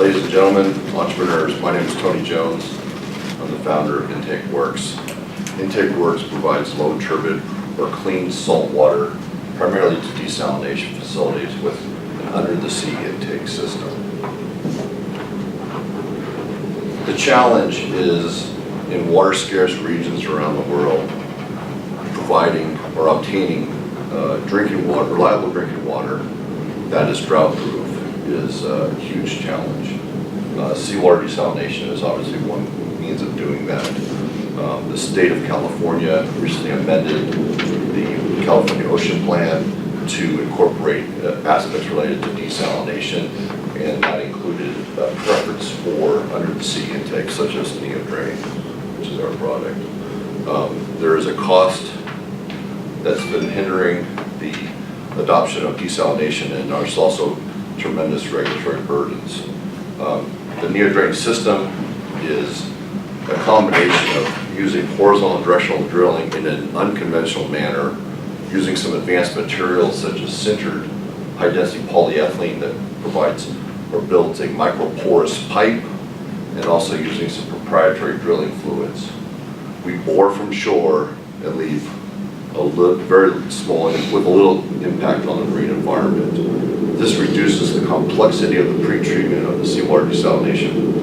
Ladies and gentlemen, entrepreneurs, my name is Tony Jones. I'm the founder of IntakeWorks. IntakeWorks provides low turbid or clean salt water, primarily to desalination facilities with an under-the-sea intake system. The challenge is in water-scarce regions around the world, providing or obtaining drinking water, reliable drinking water that is drought-proof is a huge challenge. Seawater desalination is obviously one means of doing that. The state of California recently amended the California Ocean Plan to incorporate aspects related to desalination, and that included a preference for under-the-sea intakes such as Neodrain, which is our product. There is a cost that's been hindering the adoption of desalination, and there's also tremendous regulatory burdens. The Neodrain system is a combination of using horizontal and directional drilling in an unconventional manner, using some advanced materials such as sintered high-density polyethylene that provides or builds a microporous pipe, and also using some proprietary drilling fluids. We bore from shore and leave a very small with a little impact on the marine environment. This reduces the complexity of the pre-treatment of the seawater desalination.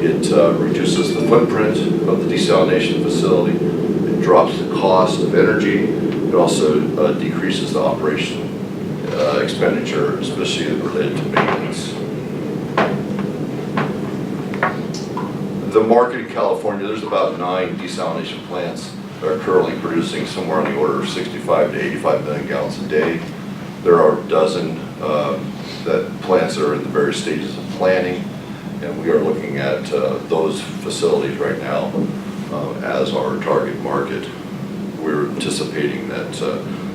It reduces the footprint of the desalination facility. It drops the cost of energy. It also decreases the operation expenditure, especially related to maintenance. The market in California, there's about 9 desalination plants that are currently producing somewhere on the order of 65 to 85 million gallons a day. There are a dozen plants that are in the various stages of planning, and we are looking at those facilities right now as our target market. We're anticipating that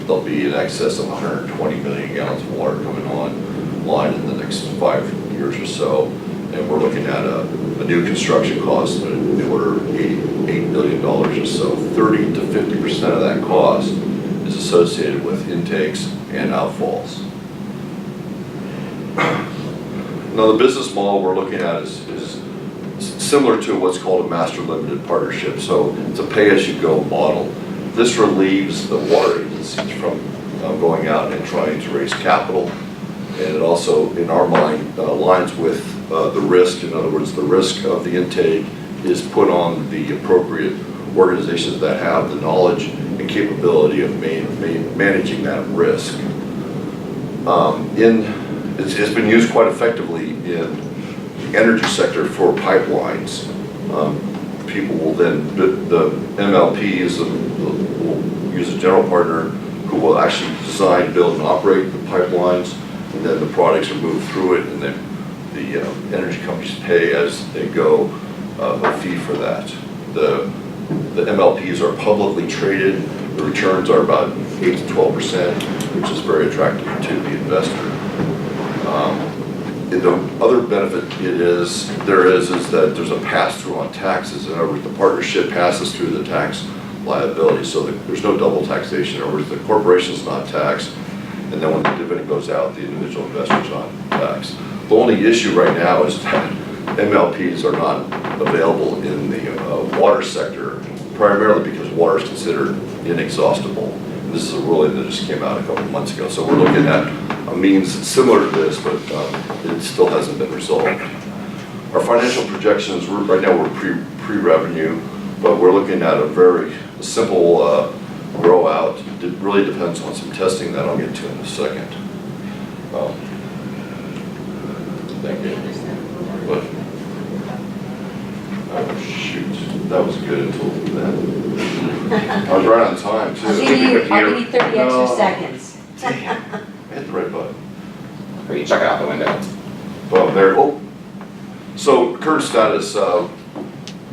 there'll be in excess of 120 million gallons of water coming online in the next 5 years or so. And we're looking at a new construction cost in the order of $8 billion or so. 30 to 50% of that cost is associated with intakes and outfalls. Now, the business model we're looking at is similar to what's called a master limited partnership. So it's a pay-as-you-go model. This relieves the water agencies from going out and trying to raise capital. And it also, in our mind, aligns with the risk. In other words, the risk of the intake is put on the appropriate organizations that have the knowledge and capability of managing that risk. It's been used quite effectively in the energy sector for pipelines. People will then, the MLPs will use a general partner who will actually design, build, and operate the pipelines, and then the products are moved through it, and then the energy companies pay as they go a fee for that. The MLPs are publicly traded. The returns are about 8 to 12%, which is very attractive to the investor. The other benefit there is that there's a pass-through on taxes. In other words, the partnership passes through the tax liability, so there's no double taxation. In other words, the corporation's not taxed, and then when the dividend goes out, the individual investor's not taxed. The only issue right now is that MLPs are not available in the water sector, primarily because water is considered inexhaustible. And this is a ruling that just came out a couple of months ago. So we're looking at a means similar to this, but it still hasn't been resolved. Our financial projections, right now we're pre-revenue, but we're looking at a very simple grow out. It really depends on some testing that I'll get to in a second. Thank you. But, oh shoot, that was good until then. I was right on time too. I'll give you 30 extra seconds. I hit the right button. Or you check it out the window. Well, there. Oh. So current status.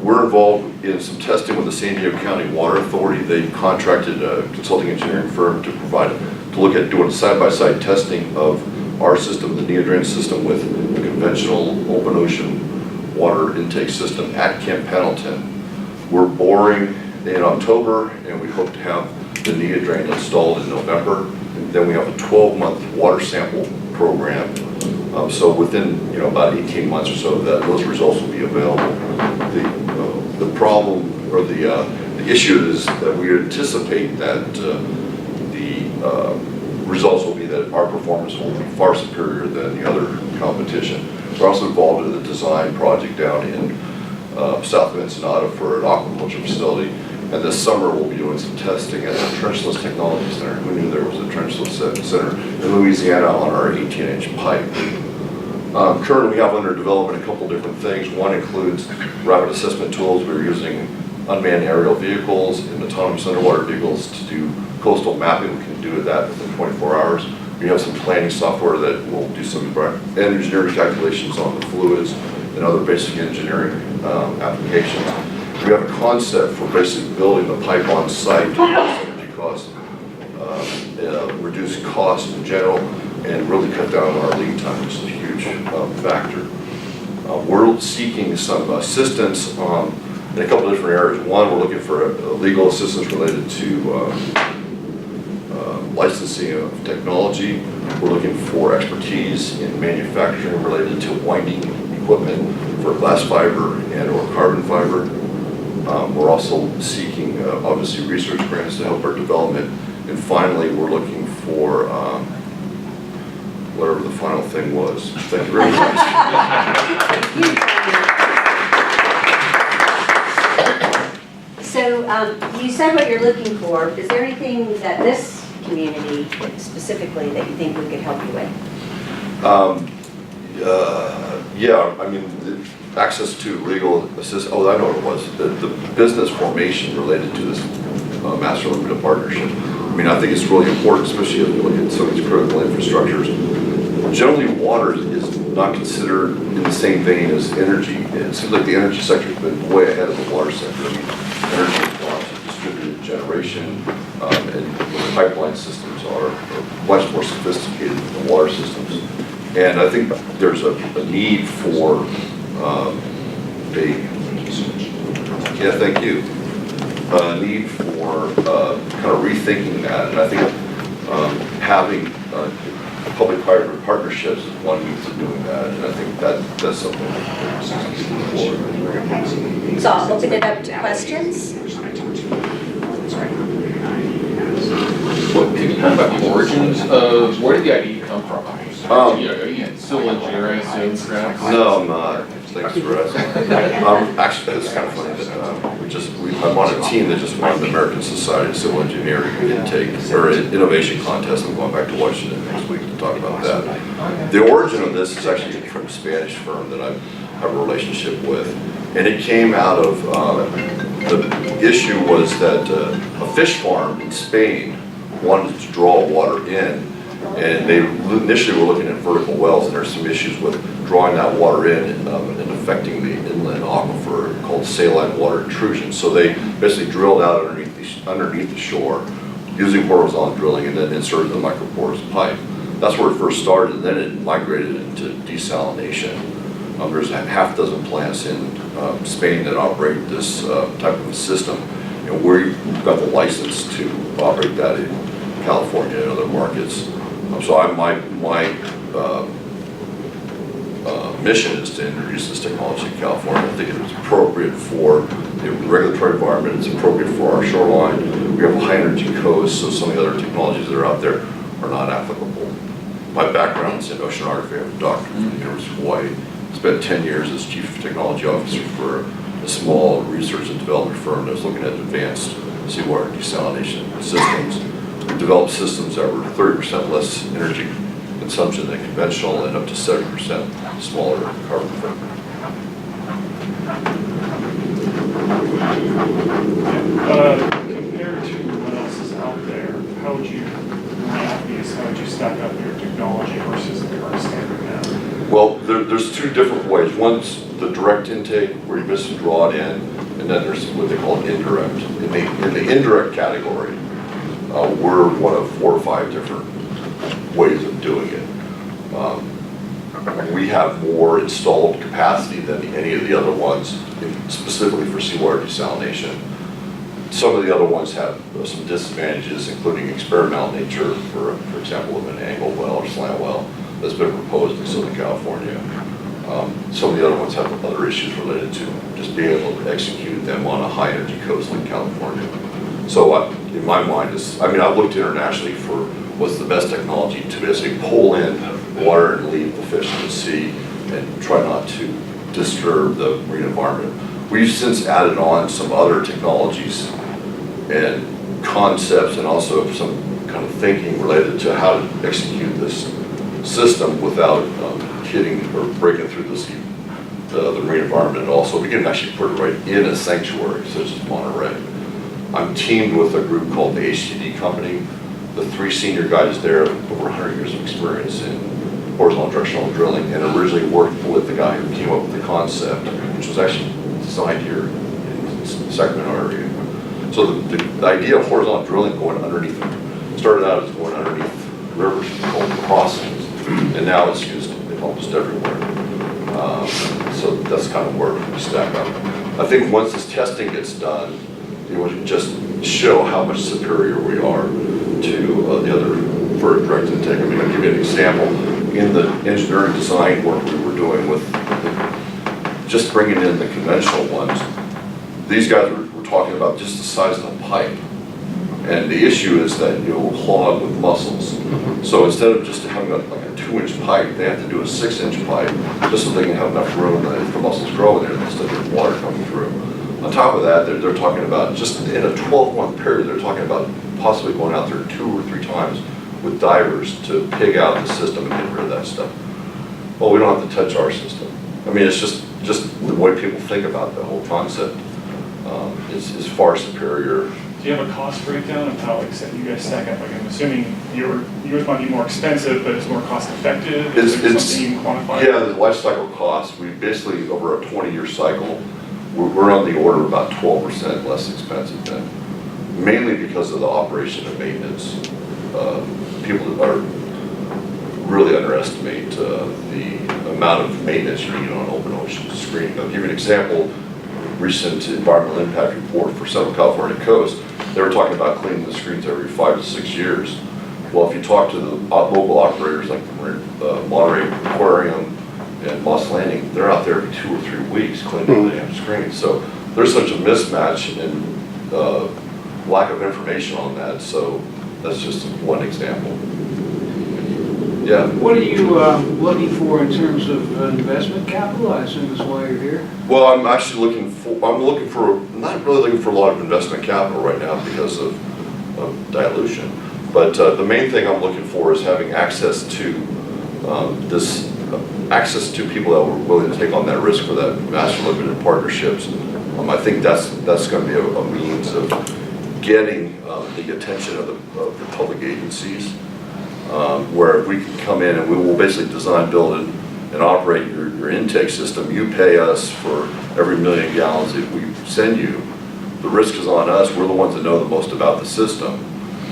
We're involved in some testing with the San Diego County Water Authority. They contracted a consulting engineering firm to look at doing side-by-side testing of our system, the Neodrain system, with a conventional open ocean water intake system at Camp Pendleton. We're boring in October, and we hope to have the Neodrain installed in November. And then we have a 12-month water sample program So within, about 18 months or so, those results will be available. The problem or the issue is that we anticipate that the results will be that our performance will be far superior than the other competition. We're also involved in the design project down in south of Ensenada for an aquaculture facility. And this summer we'll be doing some testing at the Trenchless Technology Center. Who knew there was a Trenchless Center in Louisiana on our 18-inch pipe? Currently we have under development a couple different things. One includes rapid assessment tools. We're using unmanned aerial vehicles and autonomous underwater vehicles to do coastal mapping. We can do that within 24 hours. We have some planning software that will do some engineering calculations on the fluids and other basic engineering applications. We have a concept for basically building the pipe on site to reduce energy costs, reduce costs in general, and really cut down on our lead time, which is a huge factor. We're seeking some assistance in a couple of different areas. One, we're looking for legal assistance related to licensing of technology. We're looking for expertise in manufacturing related to winding equipment for glass fiber and or carbon fiber. We're also seeking, obviously, research grants to help our development. And finally, we're looking for whatever the final thing was. Thank you very much. So you said what you're looking for. Is there anything that this community specifically that you think we could help you with? Yeah, I mean, access to legal assistance. Oh, I know what it was. The business formation related to this master limited partnership. I mean, I think it's really important, especially as we look at some of these critical infrastructures. Generally, water is not considered in the same vein as energy. It seems like the energy sector has been way ahead of the water sector. I mean, energy has gone to distributed generation, and the pipeline systems are much more sophisticated than the water systems. And I think there's a need for thank you. A need for kind of rethinking that, and I think having public-private partnerships is one means of doing that, and I think that's something that we're So I'll open it up to questions. Well, can you talk about the origins of, where did the idea come from? Are you civil engineer, I assume, perhaps? No, I'm not. Thanks for asking. Actually, it's kind of funny that I'm on a team that just won the American Society of Civil Engineering innovation contest. I'm going back to Washington next week to talk about that. The origin of this is actually from a Spanish firm that I have a relationship with, and it came out of the issue was that a fish farm in Spain wanted to draw water in. And they initially were looking at vertical wells, and there's some issues with drawing that water in and affecting the inland aquifer called saline water intrusion. So they basically drilled out underneath the shore using horizontal drilling and then inserted the microporous pipe. That's where it first started, and then it migrated into desalination. There's a half dozen plants in Spain that operate this type of a system. And we've got the license to operate that in California and other markets. So my mission is to introduce this technology in California. I think it's appropriate for the regulatory environment. It's appropriate for our shoreline. We have a high energy coast, so some of the other technologies that are out there are not applicable. My background is in oceanography. I'm a doctor from the University of Hawaii. Spent 10 years as chief technology officer for a small research and development firm that was looking at advanced seawater desalination systems. We developed systems that were 30% less energy consumption than conventional and up to 70% smaller carbon footprint. Compared to what else is out there, how would you rank these? How would you stack up your technology versus the current standard now? Well, there's two different ways. One's the direct intake, where you basically draw it in, and then there's what they call indirect. In the indirect category, we're one of 4 or 5 different ways of doing it. We have more installed capacity than any of the other ones, specifically for seawater desalination. Some of the other ones have some disadvantages, including experimental nature, for example, of an angle well or slant well. that's been proposed in Southern California. Some of the other ones have other issues related to just being able to execute them on a high energy coast like California. So in my mind, I've looked internationally for what's the best technology to basically pull in water and leave the fish in the sea and try not to disturb the marine environment. We've since added on some other technologies and concepts and also some kind of thinking related to how to execute this system without hitting or breaking through the marine environment at all. So we can actually put it right in a sanctuary such as Monterey. I'm teamed with a group called the HTD Company. The 3 senior guys there have over 100 years of experience in horizontal directional drilling, and originally worked with the guy who came up with the concept, which was actually designed here in the Sacramento area. So the idea of horizontal drilling going underneath, started out as going underneath rivers called crossings, and now it's used almost everywhere. So that's kind of where we stack up. I think once this testing gets done, it would just show how much superior we are to the other for direct intake. I mean, I'll give you an example. In the engineering design work we were doing with just bringing in the conventional ones, these guys were talking about just the size of the pipe. And the issue is that you'll clog with mussels. So instead of just having like a 2-inch pipe, they have to do a 6-inch pipe just so they can have enough room that if the mussels grow in there, there's still get water coming through. On top of that, they're talking about just in a 12-month period, they're talking about possibly going out there 2 or 3 times with divers to pig out the system and get rid of that stuff. Well, we don't have to touch our system. I mean, it's just the way people think about the whole concept is far superior. Do you have a cost breakdown of how you guys stack up? Like, I'm assuming yours might be more expensive, but it's more cost effective. Is there something you can quantify? Yeah, the life cycle cost. We basically, over a 20-year cycle, we're on the order of about 12% less expensive than, mainly because of the operation and maintenance. People are really underestimate the amount of maintenance you need on open ocean screening. I'll give you an example. Recent environmental impact report for Southern California coast, they were talking about cleaning the screens every 5 to 6 years. Well, if you talk to the local operators like the Monterey Aquarium and Moss Landing, they're out there every 2 or 3 weeks cleaning the damn screens. So there's such a mismatch and lack of information on that. So that's just one example. Yeah. What are you looking for in terms of investment capital? I assume that's why you're here. Well, I'm actually not really looking for a lot of investment capital right now because of dilution. But the main thing I'm looking for is having access to access to people that were willing to take on that risk for that master limited partnerships. I think that's going to be a means of getting the attention of the public agencies. Where we can come in and we will basically design, build, and operate your intake system. You pay us for every 1 million gallons that we send you. The risk is on us. We're the ones that know the most about the system.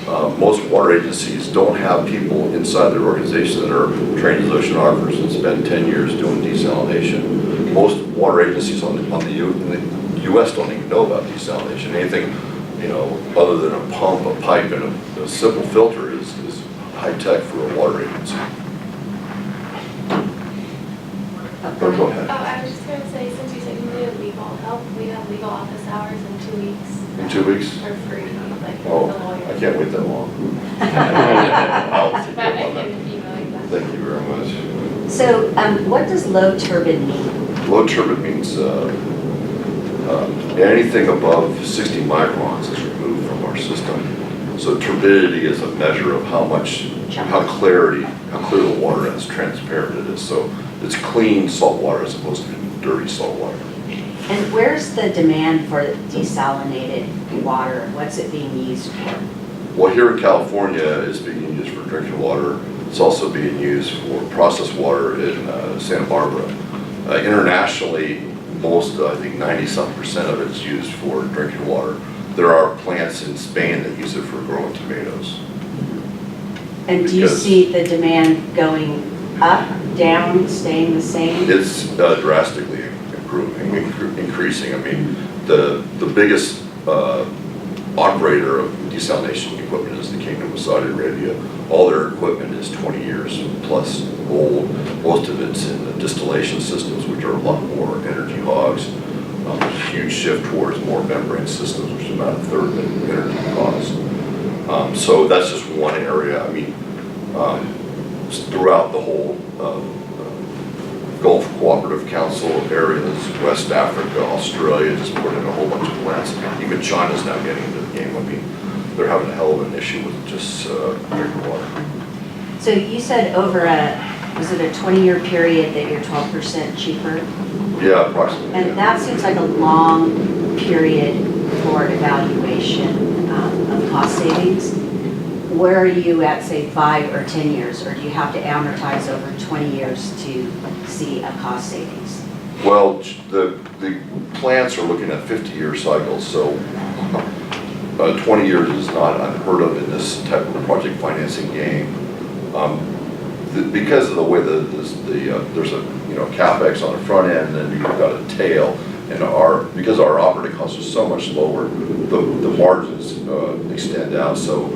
Most water agencies don't have people inside their organization that are trained as oceanographers and spend 10 years doing desalination. Most water agencies in the U.S. don't even know about desalination. Anything, other than a pump, a pipe, and a simple filter is high tech for a water agency. Go ahead. I was just going to say, since you said you needed legal help, we have legal office hours in 2 weeks. In 2 weeks? For free, like Oh, the lawyer. I can't wait that long. I'll take But I care of can that. email you that. Thank you very much. So what does low turbid mean? Low turbid means anything above 60 microns is removed from our system. So turbidity is a measure of how clear the water is, transparent it is. So it's clean salt water as opposed to dirty salt water. And where's the demand for desalinated water? What's it being used for? Well, here in California, it's being used for drinking water. It's also being used for processed water in Santa Barbara. Internationally, I think 90-something% of it's used for drinking water. There are plants in Spain that use it for growing tomatoes. And do you see the demand going up, down, staying the same? It's drastically increasing. I mean, the biggest operator of desalination equipment is the Kingdom of Saudi Arabia. All their equipment is 20 years plus old. Most of it's in the distillation systems, which are a lot more energy hogs. There's a huge shift towards more membrane systems, which is about a third of the energy cost. So that's just one area. I mean, throughout the whole Gulf Cooperative Council areas, West Africa, Australia, just put in a whole bunch of plants. Even China's now getting into the game. I mean, they're having a hell of an issue with just drinking water. So you said over was it a 20-year period that you're 12% cheaper? Yeah, approximately. And that seems like a long period for evaluation of cost savings. Where are you at, say, 5 or 10 years, or do you have to amortize over 20 years to see a cost savings? Well, the plants are looking at 50-year cycles, so 20 years is not unheard of in this type of project financing game. Because of the way there's a capex on the front end, and then you've got a tail, and because our operating costs are so much lower, the margins extend out. So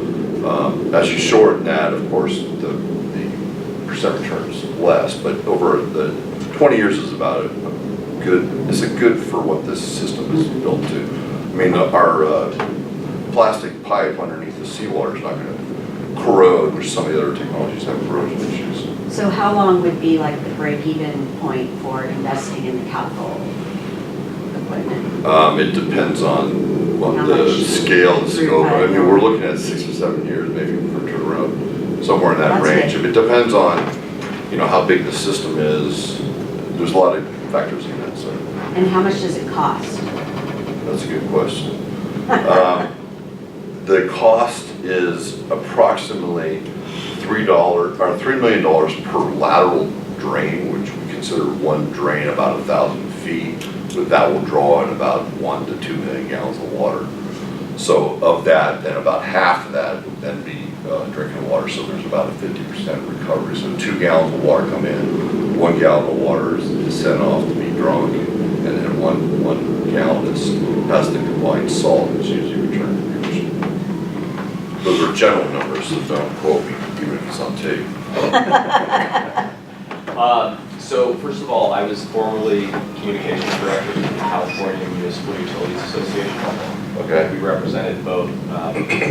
as you shorten that, of course, the percent return is less. But over the 20 years is about it's a good for what this system is built to. I mean, our plastic pipe underneath the seawater is not going to corrode, which some of the other technologies have corrosion issues. So how long would be like the break-even point for investing in the capital equipment? It depends on what How the much scale, the scope. I mean, throughput. we're looking at 6 or 7 years maybe for turnaround, somewhere in that That's range. good. If it depends on, how big the system is, there's a lot of factors in that. So And how much does it cost? that's a good question. The cost is approximately $3 million per lateral drain, which we consider one drain about 1,000 feet. But that will draw in about 1 to 2 million gallons of water. So of that, then about half of that would then be drinking water. So there's about a 50% recovery. So 2 gallons of water come in, 1 gallon of water is sent off to be drunk, and then one gallon has the combined salt that's usually returned to the ocean. Those are general numbers, so don't quote me, even if it's on tape. So first of all, I was formerly communications director for the California Municipal Utilities Association. Okay. We represented both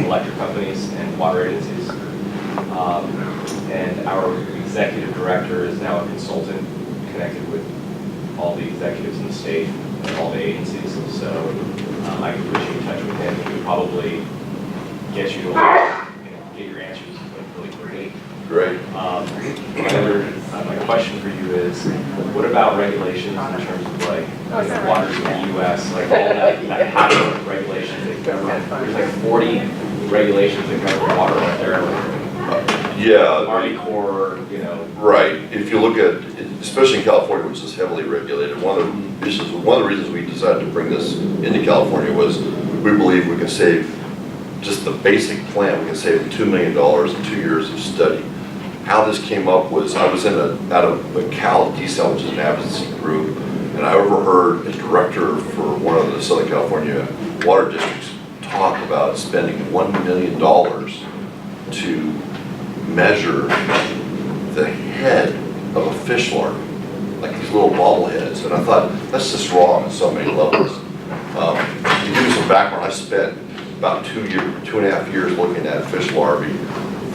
electric companies and water agencies. And our executive director is now a consultant connected with all the executives in the state and all the agencies. So I can put you in touch with him. He could probably get you to get your answers really quickly. Great. My question for you is, what about regulations in terms of waters in the U.S., like all that pattern of regulations that govern, there's like 40 regulations that govern water out there, Yeah. Army Corps, Right. If you look at, especially in California, which is heavily regulated, one of the reasons we decided to bring this into California was we believe we can save just the basic plant. We can save $2 million in 2 years of study. How this came up was I was out of the Cal Desal, which is an advocacy group, and I overheard a director for one of the Southern California water districts talk about spending $1 million to measure the head of a fish larva, like these little bobbleheads. And I thought, that's just wrong on so many levels. To give you some background, I spent about 2.5 years looking at fish larvae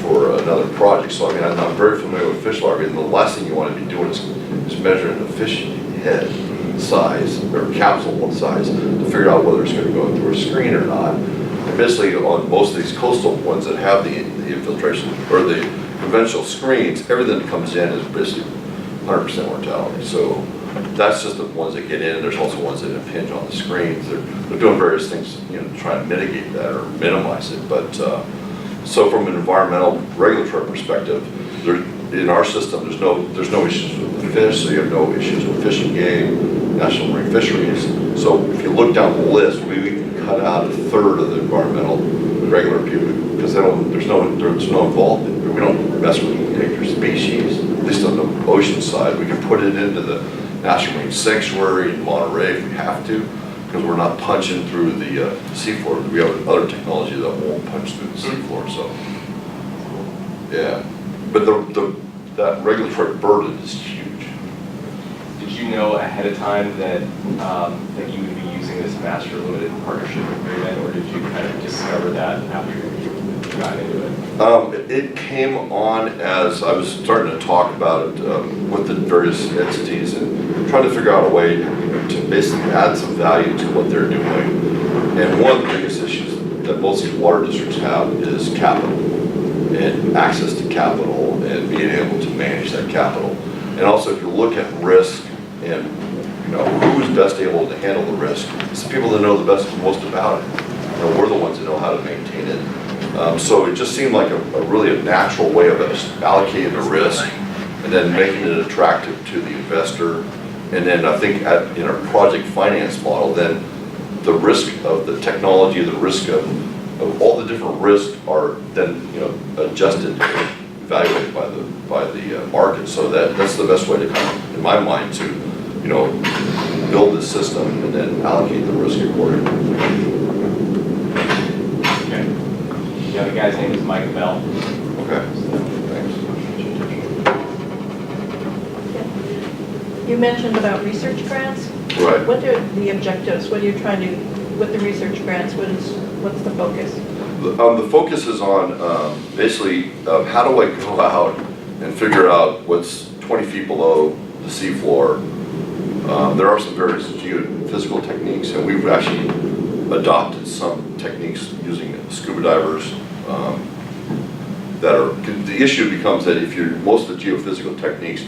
for another project. So I mean, I'm very familiar with fish larvae, and the last thing you want to be doing is measuring the fish head size or capsule size to figure out whether it's going to go through a screen or not. And basically, on most of these coastal ones that have the infiltration or the conventional screens, everything that comes in is basically 100% mortality. So that's just the ones that get in, and there's also ones that impinge on the screens. They're doing various things, to try to mitigate that or minimize it. But so from an environmental regulatory perspective, in our system, there's no issues with the fish, so you have no issues with fishing game, national marine fisheries. So if you look down the list, we can cut out a third of the environmental regular people because there's no involvement. We don't mess with endangered species, at least on the ocean side. We can put it into the National Marine Sanctuary in Monterey if we have to, because we're not punching through the seafloor. We have other technology that won't punch through the seafloor, so. Yeah, but that regulatory burden is huge. Did you know ahead of time that, that you would be using this master limited partnership agreement, or did you kind of discover that after you got into it? It came on as I was starting to talk about it with the various entities and trying to figure out a way to basically add some value to what they're doing. And one of the biggest issues that most of these water districts have is capital and access to capital and being able to manage that capital. And also, if you look at risk and who's best able to handle the risk, it's the people that know the best and most about it. We're the ones that know how to maintain it. So it just seemed like a really a natural way of us allocating the risk and then making it attractive to the investor. And then I think in our project finance model, then the risk of the technology, the risk of all the different risks are then adjusted, evaluated by the market. So that's the best way to come, in my mind, to build this system and then allocate the risk accordingly. The other guy's name is Mike Bell. Okay. Thanks. You mentioned about research grants. Right. What are the objectives? What are you trying to, with the research grants, what's the focus? The focus is on basically how do I go out and figure out what's 20 feet below the seafloor. There are some various geophysical techniques, and we've actually adopted some techniques using scuba divers that are, the issue becomes that if you're, most of the geophysical techniques,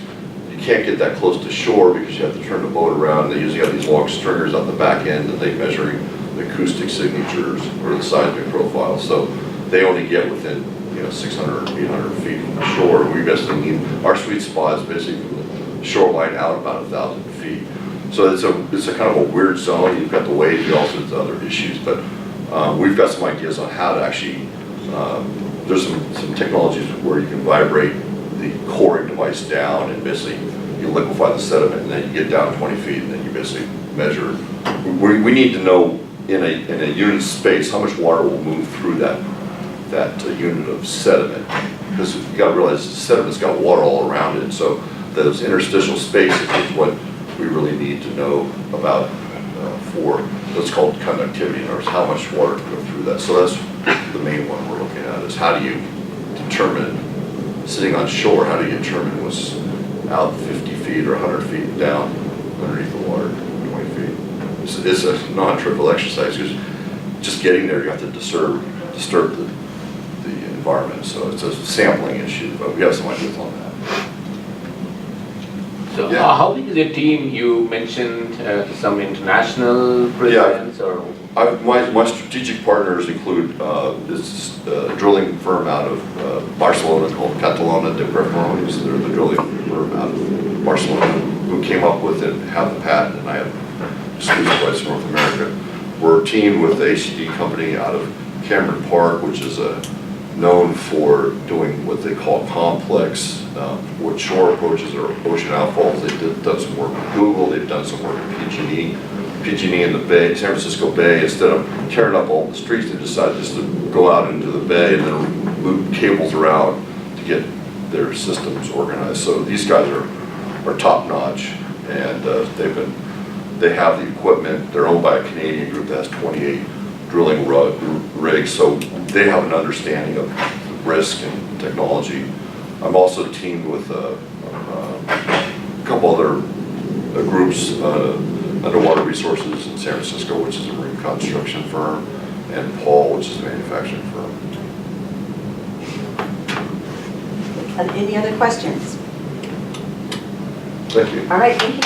you can't get that close to shore because you have to turn the boat around. They usually have these long stringers on the back end that they measure the acoustic signatures or the seismic profile. So they only get within 600, 800 feet from the shore. We basically need, our sweet spot is basically from the shoreline out about 1,000 feet. So it's a kind of a weird zone. You've got the wave, you also have other issues, but we've got some ideas on how to actually, there's some technologies where you can vibrate the coring device down and basically you liquefy the sediment and then you get down 20 feet and then you basically measure. We need to know in a unit space how much water will move through that unit of sediment, because you got to realize the sediment's got water all around it, so those interstitial spaces is what we really need to know about for what's called conductivity, in other words, how much water can go through that. So that's the main one we're looking at, is how do you determine, sitting on shore, how do you determine what's out 50 feet or 100 feet down underneath the water, 20 feet. It's a non-trivial exercise, because just getting there, you have to disturb the environment. So it's a sampling issue, but we have some ideas on that. So Yeah. how big is your team? You mentioned some international presence, or? My strategic partners include this drilling firm out of Barcelona called Catalana de Perforaciones. They're the drilling firm out of Barcelona who came up with it, have the patent, and I have exclusive rights in North America. We're teamed with the ACD company out of Cameron Park, which is known for doing what they call complex with shore approaches or ocean outfalls. They've done some work with Google. They've done some work with PG&E in the Bay, San Francisco Bay. Instead of tearing up all the streets, they decided just to go out into the bay and then loop cables around to get their systems organized. So these guys are top notch, and they have the equipment. They're owned by a Canadian group that has 28 drilling rigs, so they have an understanding of risk and technology. I'm also teamed with a couple other groups, Underwater Resources in San Francisco, which is a marine construction firm, and Paul, which is a manufacturing firm. Any other questions? Thank you. All right, thank you.